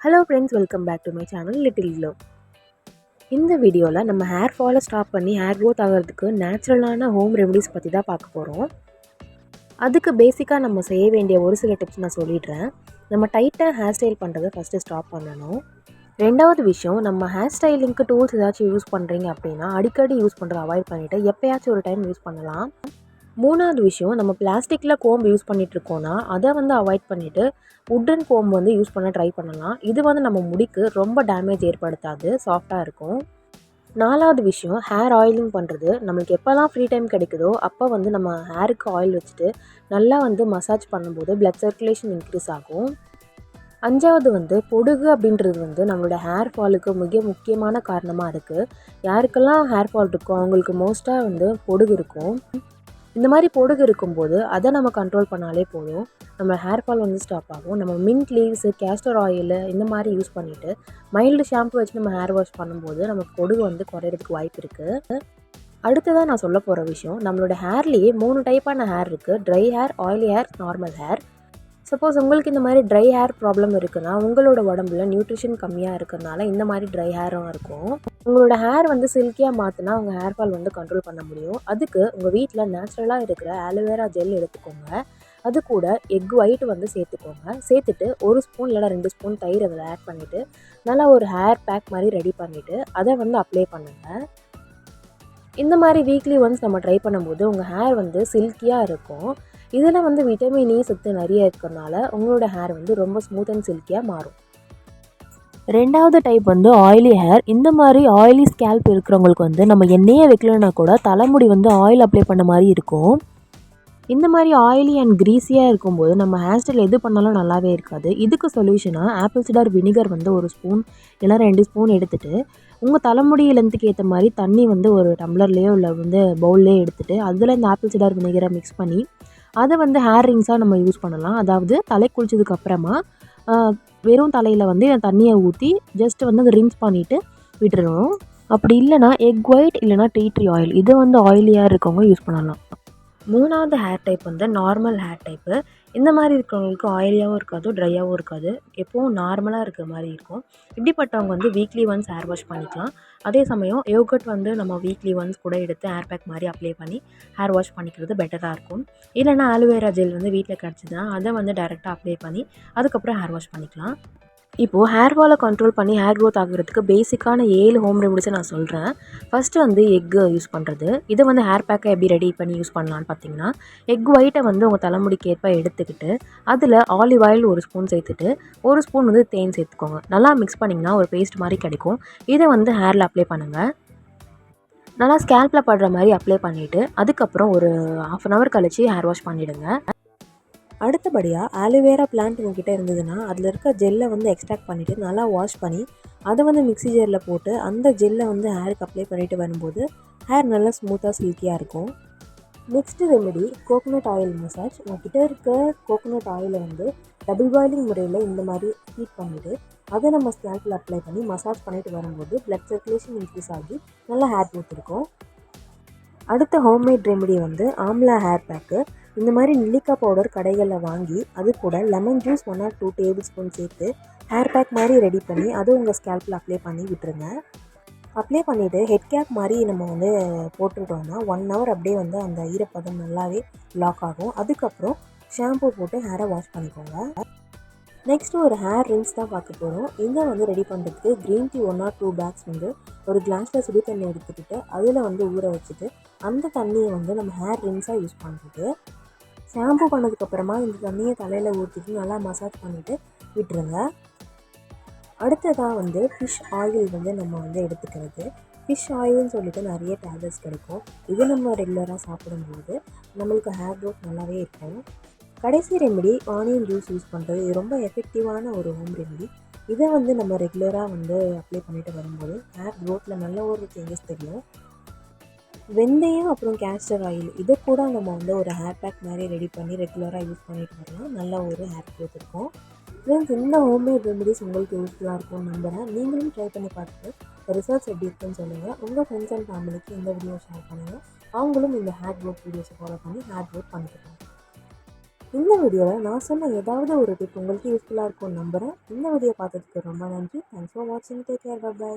Hello friends, welcome back to my channel little glow. இந்த வீடியோவில் நம்ம ஹேர் ஃபாலை ஸ்டாப் பண்ணி ஹேர் க்ரோத் ஆகிறதுக்கு நேச்சுரலான ஹோம் ரெமடிஸ் பற்றி தான் பார்க்க போகிறோம். அதுக்கு பேசிக்காக நம்ம செய்ய வேண்டிய ஒரு சில டிப்ஸ் நான் சொல்லிடுறேன். நம்ம டைட்டாக ஹேர் ஸ்டைல் பண்ணுறதை ஃபஸ்ட்டு ஸ்டாப் பண்ணணும். ரெண்டாவது விஷயம், நம்ம ஹேர் ஸ்டைலிங்க்கு டூல்ஸ் ஏதாச்சும் யூஸ் பண்ணுறீங்க அப்படின்னா அடிக்கடி யூஸ் பண்ணுறதை அவாய்ட் பண்ணிவிட்டு எப்போயாச்சும் ஒரு டைம் யூஸ் பண்ணலாம். மூணாவது விஷயம், நம்ம பிளாஸ்டிக்கில் கோம்பு யூஸ் பண்ணிகிட்ருக்கோன்னா அதை அவாய்ட் பண்ணிவிட்டு உட்டன் கோம்பு யூஸ் பண்ண ட்ரை பண்ணலாம். இது நம்ம முடிக்கு ரொம்ப டேமேஜ் ஏற்படுத்தாது, சாஃப்டாக இருக்கும். நாலாவது விஷயம், ஹேர் ஆயிலிங் பண்ணுறது. நம்மளுக்கு எப்போல்லாம் ஃப்ரீ டைம் கிடைக்குதோ அப்போ நம்ம ஹேருக்கு ஆயில் வச்சுட்டு நல்லா மசாஜ் பண்ணும்போது பிளட் சர்க்குலேஷன் இன்க்ரீஸ் ஆகும். அஞ்சாவது பொடுகு அப்படின்றது நம்மளோட ஹேர் ஃபாலுக்கு மிக முக்கியமான காரணமாக இருக்குது. யாருக்கெல்லாம் ஹேர் ஃபால் இருக்கோ அவங்களுக்கு மோஸ்ட்டாக பொடுகு இருக்கும். இந்த மாதிரி பொடுகு இருக்கும்போது அதை நம்ம கண்ட்ரோல் பண்ணாலே போதும், நம்ம ஹேர் ஃபால் ஸ்டாப் ஆகும். நம்ம மின்ட் லீவ்ஸு, கேஸ்டர் ஆயில் இந்த மாதிரி யூஸ் பண்ணிவிட்டு மைல்டு ஷாம்பு வச்சு நம்ம ஹேர் வாஷ் பண்ணும்போது நமக்கு பொடுகு குறையிறதுக்கு வாய்ப்பு இருக்குது. அடுத்ததாக நான் சொல்ல போகிற விஷயம், நம்மளோட ஹேர்லேயே 3 டைப்பான ஹேர் இருக்குது. Try hair, oily hair, normal hair. Suppose உங்களுக்கு இந்த மாதிரி ட்ரை ஹேர் ப்ராப்ளம் இருக்குன்னா உங்களோட உடம்புல நியூட்ரிஷன் கம்மியாக இருக்கிறதுனால இந்த மாதிரி ட்ரை ஹேரும் இருக்கும். உங்களோட ஹேர் சில்கியாக மாற்றினா உங்கள் ஹேர் ஃபால் கண்ட்ரோல் பண்ண முடியும். அதுக்கு உங்கள் வீட்டில் நேச்சுரலாக இருக்கிற ஆலோவேரா ஜெல் எடுத்துக்கோங்க. அது கூட எக் ஒயிட் சேர்த்துக்கோங்க. சேர்த்துட்டு 1 ஸ்பூன் இல்லைனா 2 ஸ்பூன் தயிர் அதில் ஆட் பண்ணிவிட்டு நல்லா ஒரு ஹேர் பேக் மாதிரி ரெடி பண்ணிவிட்டு அதை அப்ளை பண்ணுங்கள். இந்த மாதிரி வீக்லி ஒன்ஸ் நம்ம ட்ரை பண்ணும்போது உங்கள் ஹேர் சில்கியாக இருக்கும். இதில் விட்டமின் இ சத்து நிறைய இருக்கிறதுனால உங்களோட ஹேர் ரொம்ப ஸ்மூத் அண்ட் சில்கியாக மாறும். ரெண்டாவது டைப் ஆயிலி ஹேர். இந்த மாதிரி ஆயிலி ஸ்கேல்ப் இருக்கிறவங்களுக்கு நம்ம எண்ணெயே வைக்கலன்னா கூட தலைமுடி ஆயில் அப்ளை பண்ண மாதிரி இருக்கும். இந்த மாதிரி ஆயிலி அண்ட் க்ரீஸியாக இருக்கும்போது நம்ம ஹேர் ஸ்டைல் எது பண்ணாலும் நல்லாவே இருக்காது. இதுக்கு சொல்யூஷனாக ஆப்பிள் சிடார் வினிகர் 1 ஸ்பூன் இல்லைனா 2 ஸ்பூன் எடுத்துகிட்டு உங்கள் தலைமுடி லென்த்துக்கு ஏற்ற மாதிரி தண்ணி ஒரு டம்ளர்லேயோ இல்லை பவுல்லையோ எடுத்துகிட்டு அதில் இந்த ஆப்பிள் சிடார் வினிகரை மிக்ஸ் பண்ணி அதை ஹேர் ரிங்ஸாக நம்ம யூஸ் பண்ணலாம். அதாவது தலை குளிச்சதுக்கு அப்புறமா வெறும் தலையில் தண்ணியை ஊற்றி ஜஸ்ட் அதை ரின்ஸ் பண்ணிவிட்டு விட்டுறணும். அப்படி இல்லைனா எக் ஒயிட் இல்லைனா டீ ட்ரீ ஆயில், இதை ஆயிலியாக இருக்கவங்க யூஸ் பண்ணலாம். மூணாவது hair type normal hair type. இந்த மாதிரி இருக்கிறவங்களுக்கு ஆயிலியாகவும் இருக்காது, ட்ரையாகவும் இருக்காது, எப்போவும் நார்மலாக இருக்கிற மாதிரி இருக்கும். இப்படிப்பட்டவங்க வீக்லி ஒன்ஸ் ஹேர் வாஷ் பண்ணிக்கலாம். அதே சமயம் யோகட் நம்ம வீக்லி ஒன்ஸ் கூட எடுத்து ஹேர் பேக் மாதிரி அப்ளை பண்ணி ஹேர் வாஷ் பண்ணிக்கிறது பெட்டராக இருக்கும். இல்லைனா ஆலோவேரா ஜெல் வீட்டில் கிடச்சிதுன்னா அதை டைரெக்டாக அப்ளை பண்ணி அதுக்கப்புறம் ஹேர் வாஷ் பண்ணிக்கலாம். இப்போது ஹேர் ஃபாலை கண்ட்ரோல் பண்ணி ஹேர் க்ரோத் ஆகிறதுக்கு பேசிக்கான 7 ஹோம் ரெமடிஸை நான் சொல்கிறேன். ஃபஸ்ட்டு எக்கு யூஸ் பண்ணுறது. இதை ஹேர் பேக்கை எப்படி ரெடி பண்ணி யூஸ் பண்ணலான்னு பார்த்தீங்கன்னா, எக் ஒயிட்டை உங்கள் தலைமுடிக்கு ஏற்ப எடுத்துக்கிட்டு அதில் ஆலிவ் ஆயில் 1 ஸ்பூன் சேர்த்துட்டு 1 ஸ்பூன் தேன் சேர்த்துக்கோங்க. நல்லா மிக்ஸ் பண்ணிங்கன்னா ஒரு பேஸ்ட் மாதிரி கிடைக்கும். இதை ஹேரில் அப்ளை பண்ணுங்கள். நல்லா ஸ்கேல்பில் படுற மாதிரி அப்ளை பண்ணிவிட்டு அதுக்கப்புறம் ஒரு 1/2 hour கழித்து ஹேர் வாஷ் பண்ணிவிடுங்க. அடுத்தபடியாக ஆலோவேரா பிளான்ட் உங்ககிட்ட இருந்ததுன்னா அதில் இருக்க ஜெல்லை எக்ஸ்ட்ராக்ட் பண்ணிவிட்டு நல்லா வாஷ் பண்ணி அதை மிக்ஸி ஜாரில் போட்டு அந்த ஜெல்லை ஹேருக்கு அப்ளை பண்ணிவிட்டு வரும்போது ஹேர் நல்லா ஸ்மூத்தாக சில்கியாக இருக்கும். Next remedy coconut oil massage. உங்ககிட்ட இருக்க கோகோனட் ஆயிலை டபுள் பாயிலிங் முறையில் இந்த மாதிரி ஹீட் பண்ணிவிட்டு அதை நம்ம ஸ்கேல்பில் அப்ளை பண்ணி மசாஜ் பண்ணிவிட்டு வரும்போது பிளட் சர்க்குலேஷன் இன்க்ரீஸ் ஆகி நல்லா ஹேர் க்ரோத் இருக்கும். அடுத்த homemade remedy amla hair pack. இந்த மாதிரி நெல்லிக்காய் பவுடர் கடைகளில் வாங்கி அது கூட lemon juice 1 or 2 tablespoon சேர்த்து ஹேர் பேக் மாதிரி ரெடி பண்ணி அதை உங்கள் ஸ்கேல்பில் அப்ளை பண்ணி விட்டுருங்க. அப்ளை பண்ணிவிட்டு ஹெட் கேப் மாதிரி நம்ம போட்டுட்டோம்னா 1 hour அப்படியே அந்த ஈரப்பதம் நல்லாவே லாக் ஆகும். அதுக்கப்புறம் ஷாம்பு போட்டு ஹேரை வாஷ் பண்ணிக்கோங்க. நெக்ஸ்ட்டு ஒரு ஹேர் ரின்ஸ் தான் பார்க்க போகிறோம். இதை ரெடி பண்ணுறதுக்கு க்ரீன் டீ 1 or 2 பேக்ஸ் ஒரு கிளாஸில் சுடு தண்ணி எடுத்துக்கிட்டு அதில் ஊற வச்சுட்டு அந்த தண்ணியை நம்ம ஹேர் ரின்ஸாக யூஸ் பண்ணுறது. ஷாம்பு பண்ணதுக்கப்புறமா இந்த தண்ணியை தலையில் ஊற்றிட்டு நல்லா மசாஜ் பண்ணிவிட்டு விட்டுருங்க. அடுத்ததாக ஃபிஷ் ஆயில் நம்ம எடுத்துக்கிறது. ஃபிஷ் ஆயில்னு சொல்லிட்டு நிறைய டேப்லெட்ஸ் கிடைக்கும். இது நம்ம ரெகுலராக சாப்பிடும்போது நம்மளுக்கு ஹேர் க்ரோத் நல்லாவே இருக்கும். கடைசி ரெமெடி ஆனியன் ஜூஸ் யூஸ் பண்ணுறது. இது ரொம்ப எஃபெக்டிவான ஒரு ஹோம் ரெமெடி. இதை நம்ம ரெகுலராக அப்ளை பண்ணிட்டு வரும்போது ஹேர் க்ரோத்தில் நல்ல ஒரு சேஞ்சஸ் தெரியும். வெந்தயம் அப்புறம் கேஸ்டர் ஆயில் இதை கூட நம்ம ஒரு ஹேர் பேக் மாதிரி ரெடி பண்ணி ரெகுலராக யூஸ் பண்ணிட்டு வரலாம். நல்ல ஒரு ஹேர் க்ரோத் இருக்கும். ஃப்ரெண்ட்ஸ், இந்த ஹோம்மேட் ரெமெடிஸ் உங்களுக்கு யூஸ்ஃபுல்லாக இருக்கும்னு நம்புகிறேன். நீங்களும் ட்ரை பண்ணி பார்த்துட்டு ரிசல்ட்ஸ் எப்படி இருக்குன்னு சொல்லுங்கள். உங்கள் ஃப்ரெண்ட்ஸ் அண்ட் ஃபேமிலிக்கு இந்த வீடியோ ஷேர் பண்ணுங்கள். அவங்களும் இந்த ஹேர் க்ரோத் வீடியோஸை ஃபாலோ பண்ணி ஹேர் க்ரோத் பண்ணிக்கலாம். இந்த வீடியோவில் நான் சொன்ன ஏதாவது ஒரு டிப் உங்களுக்கு யூஸ்ஃபுல்லாக இருக்கும்னு நம்புகிறேன். இந்த வீடியோ பார்த்ததுக்கு ரொம்ப நன்றி. தேங்க்ஸ் ஃபார் வாட்சிங். Take care. பை.